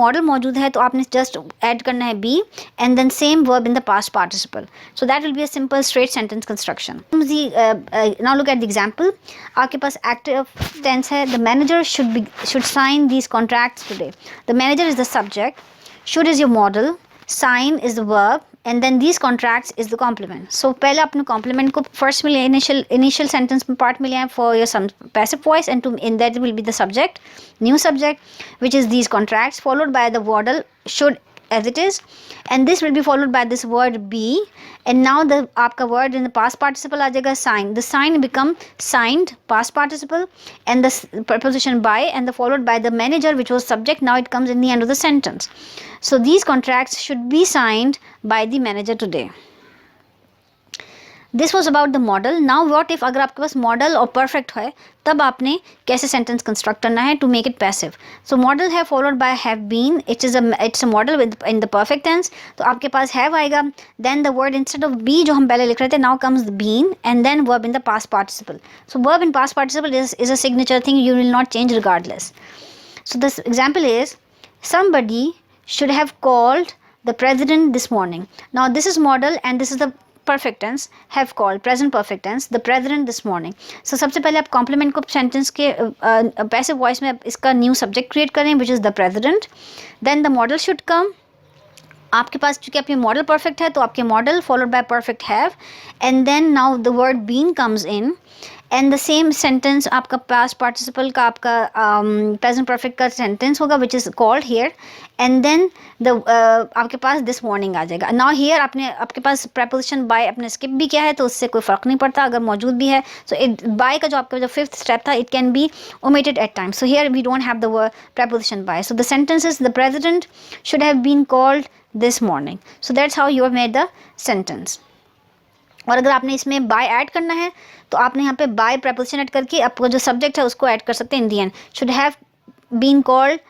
Model मौजूद है तो आपने जस्ट ऐड करना है be and then same verb in the past participle. So that will be a simple straight sentence construction. Now look at the example. आपके पास active tense है. The manager should sign these contracts today. The manager is the subject, should is your modal, sign is the verb, and then these contracts is the complement. So पहले अपने complement को first में लिया, initial sentence part में लिया for your some passive voice, and in that will be the subject, new subject, which is these contracts, followed by the modal should as it is, and this will be followed by this word be, and now the आपका word in the past participle आ जाएगा sign. The sign become signed past participle, and the preposition by, and the followed by the manager which was subject. Now it comes in the end of the sentence. So these contracts should be signed by the manager today. This was about the model. Now what if अगर आपके पास model और perfect है तब आपने कैसे sentence construct करना है to make it passive. So modal है followed by have been. It's a modal with in the perfect tense. तो आपके पास हैव आएगा, then the word instead of be जो हम पहले लिख रहे थे, now comes the been, and then verb in the past participle. So verb in past participle is a signature thing, you will not change regardless. So this example is somebody should have called the president this morning. Now this is model and this is the perfect tense. Have called, present perfect tense, the president this morning. So सबसे पहले आप complement को sentence के passive voice में इसका new subject create करें which is the president. Then the model should come. आपके पास चूँकि आपके मॉडल परफेक्ट है तो आपके model followed by perfect have, and then now the word been comes in, and the same sentence आपका past participle का आपका प्रेजेंट परफेक्ट का सेंटेंस होगा which is called here, and then the आपके पास दिस मॉर्निंग आ जाएगा. Now here आपके पास प्रेपोजिशन बाय अपने स्किप भी किया है तो उससे कोई फ़र्क नहीं पड़ता अगर मौजूद भी है. सो इट बाय का जो आपका जो फिफ्थ स्टेप था it can be omitted at time. So here we don't have the preposition by. So the sentence is the president should have been called this morning. So that's how you have made the sentence. और अगर आपने इसमें by add करना है तो आपने यहाँ पे by preposition ऐड करके आपका जो subject है उसको ऐड कर सकते हैं in the end. Should have been called